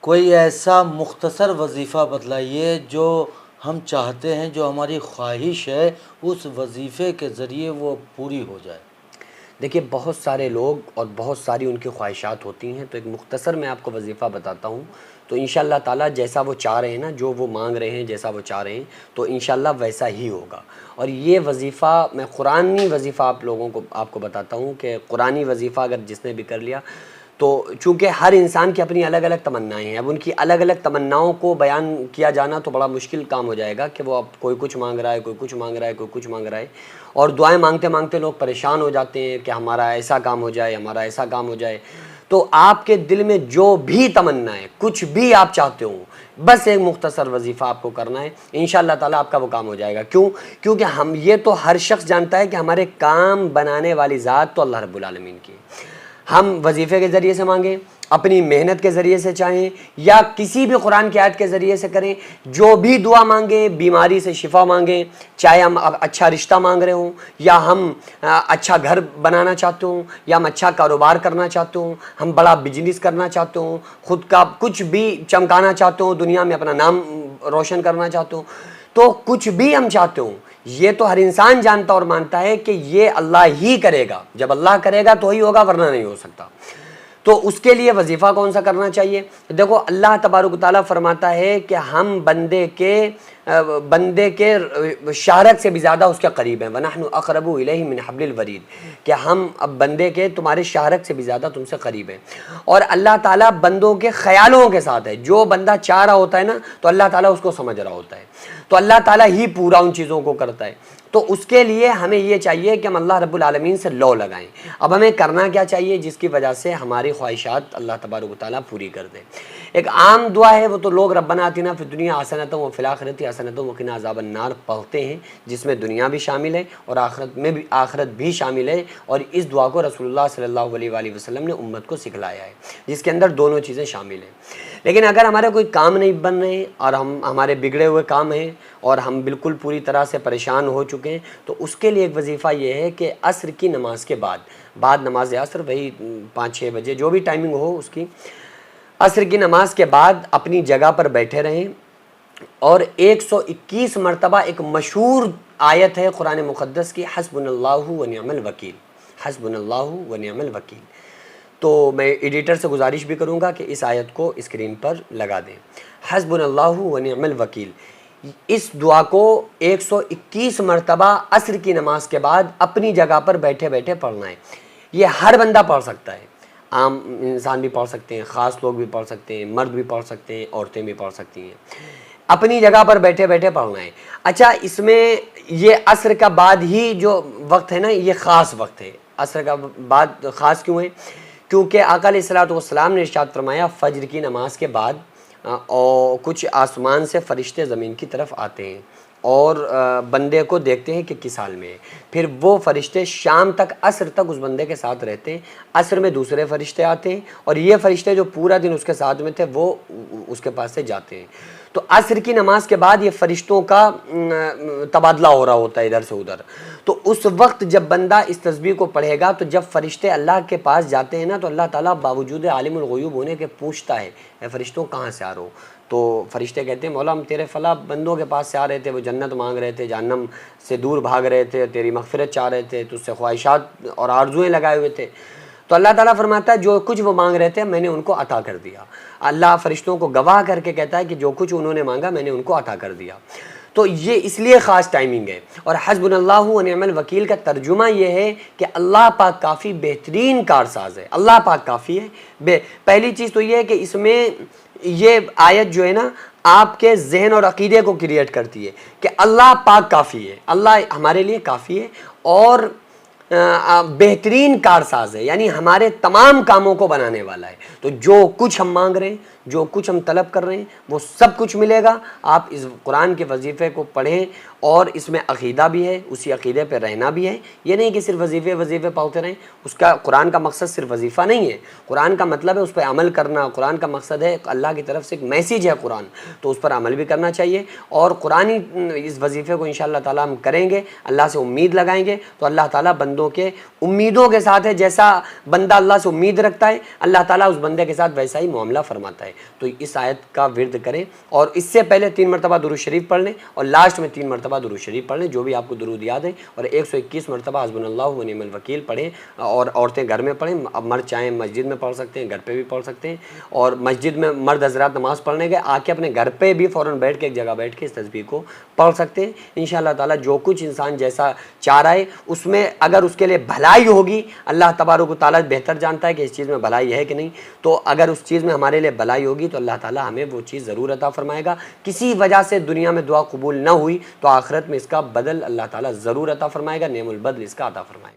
کوئی ایسا مختصر وظیفہ بتلائیے جو ہم چاہتے ہیں، جو ہماری خواہش ہے اس وظیفے کے ذریعے وہ پوری ہو جائے۔ دیکھیے بہت سارے لوگ اور بہت ساری ان کی خواہشات ہوتی ہیں، تو ایک مختصر میں آپ کو وظیفہ بتاتا ہوں، تو انشاءاللہ تعالیٰ جیسا وہ چاہ رہے ہیں نا، جو وہ مانگ رہے ہیں، جیسا وہ چاہ رہے ہیں، تو انشاءاللہ ویسا ہی ہوگا۔ اور یہ وظیفہ میں قرآنی وظیفہ آپ کو بتاتا ہوں کہ قرآنی وظیفہ اگر جس نے بھی کر لیا، تو چونکہ ہر انسان کی اپنی الگ الگ تمنائیں ہیں، اب ان کی الگ الگ تمناؤں کو بیان کیا جانا تو بڑا مشکل کام ہو جائے گا کہ وہ اب کوئی کچھ مانگ رہا ہے، کوئی کچھ مانگ رہا ہے، کوئی کچھ مانگ رہا ہے، اور دعائیں مانگتے مانگتے لوگ پریشان ہو جاتے ہیں کہ ہمارا ایسا کام ہو جائے، ہمارا ایسا کام ہو جائے۔ تو آپ کے دل میں جو بھی تمنا ہے، کچھ بھی آپ چاہتے ہو، بس ایک مختصر وظیفہ آپ کو کرنا ہے، انشاءاللہ تعالیٰ آپ کا وہ کام ہو جائے گا۔ کیونکہ ہم یہ تو ہر شخص جانتا ہے کہ ہمارے کام بنانے والی ذات تو اللہ رب العالمین کی ہے۔ ہم وظیفے کے ذریعے سے مانگیں، اپنی محنت کے ذریعے سے چاہیں، یا کسی بھی قرآن کی آیت کے ذریعے سے کریں، جو بھی دعا مانگیں، بیماری سے شفا مانگیں، چاہے ہم اچھا رشتہ مانگ رہے ہوں، یا ہم اچھا گھر بنانا چاہتے ہوں، یا ہم اچھا کاروبار کرنا چاہتے ہوں، ہم بڑا بزنس کرنا چاہتے ہوں، خود کا کچھ بھی چمکانا چاہتے ہوں، دنیا میں اپنا نام روشن کرنا چاہتے ہوں، تو کچھ بھی ہم چاہتے ہوں، یہ تو ہر انسان جانتا اور مانتا ہے کہ یہ اللہ ہی کرے گا، جب اللہ کرے گا تو ہی ہوگا، ورنہ نہیں ہو سکتا۔ تو اس کے لیے وظیفہ کون سا کرنا چاہیے؟ دیکھو اللہ تبارک و تعالیٰ فرماتا ہے کہ ہم بندے کے شہرت سے بھی زیادہ اس کے قریب ہیں، وَنَحْنُ أَقْرَبُ إِلَيْهِ مِنْ حَبْلِ الْوَرِيدِ، کہ ہم اب بندے کے تمہارے شہرت سے بھی زیادہ تم سے قریب ہیں۔ اور اللہ تعالیٰ بندوں کے خیالوں کے ساتھ ہے، جو بندہ چاہ رہا ہوتا ہے نا تو اللہ تعالیٰ اس کو سمجھ رہا ہوتا ہے، تو اللہ تعالیٰ ہی پورا ان چیزوں کو کرتا ہے۔ تو اس کے لیے ہمیں یہ چاہیے کہ ہم اللہ رب العالمین سے لو لگائیں۔ اب ہمیں کرنا کیا چاہیے جس کی وجہ سے ہماری خواہشات اللہ تبارک و تعالیٰ پوری کر دے؟ ایک عام دعا ہے، وہ تو لوگ ربنا آتنا فی الدنیا حسنۃ وفی الآخرۃ حسنۃ وقنا عذاب النار پڑھتے ہیں، جس میں دنیا بھی شامل ہے اور آخرت بھی شامل ہے، اور اس دعا کو رسول اللہ صلی اللہ علیہ وآلہ وسلم نے امت کو سکھلایا ہے، جس کے اندر دونوں چیزیں شامل ہیں۔ لیکن اگر ہمارے کوئی کام نہیں بن رہے اور ہمارے بگڑے ہوئے کام ہیں اور ہم بالکل پوری طرح سے پریشان ہو چکے ہیں، تو اس کے لیے ایک وظیفہ یہ ہے کہ عصر کی نماز کے بعد نماز عصر، وہی 5-6 بجے جو بھی ٹائمنگ ہو اس کی، عصر کی نماز کے بعد اپنی جگہ پر بیٹھے رہیں، اور 121 مرتبہ ایک مشہور آیت ہے قرآن مقدس کی، حسبنا اللہ ونعم الوکیل، حسبنا اللہ ونعم الوکیل۔ تو میں ایڈیٹر سے گزارش بھی کروں گا کہ اس آیت کو اسکرین پر لگا دیں، حسبنا اللہ ونعم الوکیل۔ اس دعا کو 121 مرتبہ عصر کی نماز کے بعد اپنی جگہ پر بیٹھے بیٹھے پڑھنا ہے۔ یہ ہر بندہ پڑھ سکتا ہے، عام انسان بھی پڑھ سکتے ہیں، خاص لوگ بھی پڑھ سکتے ہیں، مرد بھی پڑھ سکتے ہیں، عورتیں بھی پڑھ سکتی ہیں، اپنی جگہ پر بیٹھے بیٹھے پڑھنا ہے۔ اچھا، اس میں یہ عصر کا بعد ہی جو وقت ہے نا، یہ خاص وقت ہے۔ عصر کا بعد خاص کیوں ہے؟ کیونکہ آقا علیہ الصلوۃ والسلام نے ارشاد فرمایا فجر کی نماز کے بعد اور کچھ آسمان سے فرشتے زمین کی طرف آتے ہیں اور بندے کو دیکھتے ہیں کہ کس حال میں ہے، پھر وہ فرشتے شام تک، عصر تک اس بندے کے ساتھ رہتے ہیں، عصر میں دوسرے فرشتے آتے ہیں، اور یہ فرشتے جو پورا دن اس کے ساتھ میں تھے وہ اس کے پاس سے جاتے ہیں۔ تو عصر کی نماز کے بعد یہ فرشتوں کا تبادلہ ہو رہا ہوتا ہے ادھر سے ادھر، تو اس وقت جب بندہ اس تسبیح کو پڑھے گا تو جب فرشتے اللہ کے پاس جاتے ہیں نا، تو اللہ تعالیٰ باوجود عالم الغیوب ہونے کے پوچھتا ہے، اے فرشتوں کہاں سے آ رہے ہو؟ تو فرشتے کہتے ہیں مولا ہم تیرے فلاں بندوں کے پاس سے آ رہے تھے، وہ جنت مانگ رہے تھے، جہنم سے دور بھاگ رہے تھے، تیری مغفرت چاہ رہے تھے، تجھ سے خواہشات اور آرزوئیں لگائے ہوئے تھے۔ تو اللہ تعالیٰ فرماتا ہے جو کچھ وہ مانگ رہے تھے میں نے ان کو عطا کر دیا۔ اللہ فرشتوں کو گواہ کر کے کہتا ہے کہ جو کچھ انہوں نے مانگا میں نے ان کو عطا کر دیا۔ تو یہ اس لیے خاص ٹائمنگ ہے۔ اور حسبنا اللہ ونعم الوکیل کا ترجمہ یہ ہے کہ اللہ پاک کافی بہترین کارساز ہے، اللہ پاک کافی ہے۔ پہلی چیز تو یہ ہے کہ اس میں یہ آیت جو ہے نا آپ کے ذہن اور عقیدے کو کریٹ کرتی ہے کہ اللہ پاک کافی ہے، اللہ ہمارے لیے کافی ہے اور بہترین کارساز ہے، یعنی ہمارے تمام کاموں کو بنانے والا ہے۔ تو جو کچھ ہم مانگ رہے ہیں، جو کچھ ہم طلب کر رہے ہیں، وہ سب کچھ ملے گا۔ آپ اس قرآن کے وظیفے کو پڑھیں، اور اس میں عقیدہ بھی ہے، اسی عقیدے پہ رہنا بھی ہے۔ یہ نہیں کہ صرف وظیفے پڑھتے رہیں، اس کا قرآن کا مقصد صرف وظیفہ نہیں ہے، قرآن کا مطلب ہے اس پہ عمل کرنا، قرآن کا مقصد ہے اللہ کی طرف سے ایک میسیج ہے قرآن، تو اس پر عمل بھی کرنا چاہیے۔ اور قرآنی اس وظیفے کو انشاءاللہ تعالیٰ ہم کریں گے، اللہ سے امید لگائیں گے، تو اللہ تعالیٰ بندوں کے امیدوں کے ساتھ ہے، جیسا بندہ اللہ سے امید رکھتا ہے اللہ تعالیٰ اس بندے کے ساتھ ویسا ہی معاملہ فرماتا ہے۔ تو اس آیت کا ورد کریں اور اس سے پہلے 3 مرتبہ درود شریف پڑھ لیں اور لاسٹ میں 3 مرتبہ درود شریف پڑھ لیں جو بھی آپ کو درود یاد ہے، اور 121 مرتبہ حسبنا اللہ و نعم الوکیل پڑھیں، اور عورتیں گھر میں پڑھیں، اب مرد چاہیں مسجد میں پڑھ سکتے ہیں، گھر پہ بھی پڑھ سکتے ہیں، اور مسجد میں مرد حضرات نماز پڑھنے گئے آ کے اپنے گھر پہ بھی فوراً بیٹھ کے ایک جگہ بیٹھ کے اس تسبیح کو پڑھ سکتے ہیں۔ انشاءاللہ تعالیٰ جو کچھ انسان جیسا چاہ رہا ہے اس میں اگر اس کے لیے بھلائی ہوگی، اللہ تبارک و تعالیٰ بہتر جانتا ہے کہ اس چیز میں بھلائی ہے کہ نہیں، تو اگر اس چیز میں ہمارے لیے بھلائی ہوگی تو اللہ تعالیٰ ہمیں وہ چیز ضرور عطا فرمائے گا۔ کسی وجہ سے دنیا میں دعا قبول نہ ہوئی تو آخرت میں اس کا بدل اللہ تعالیٰ ضرور عطا فرمائے گا، نعم البدل اس کا عطا فرمائے گا۔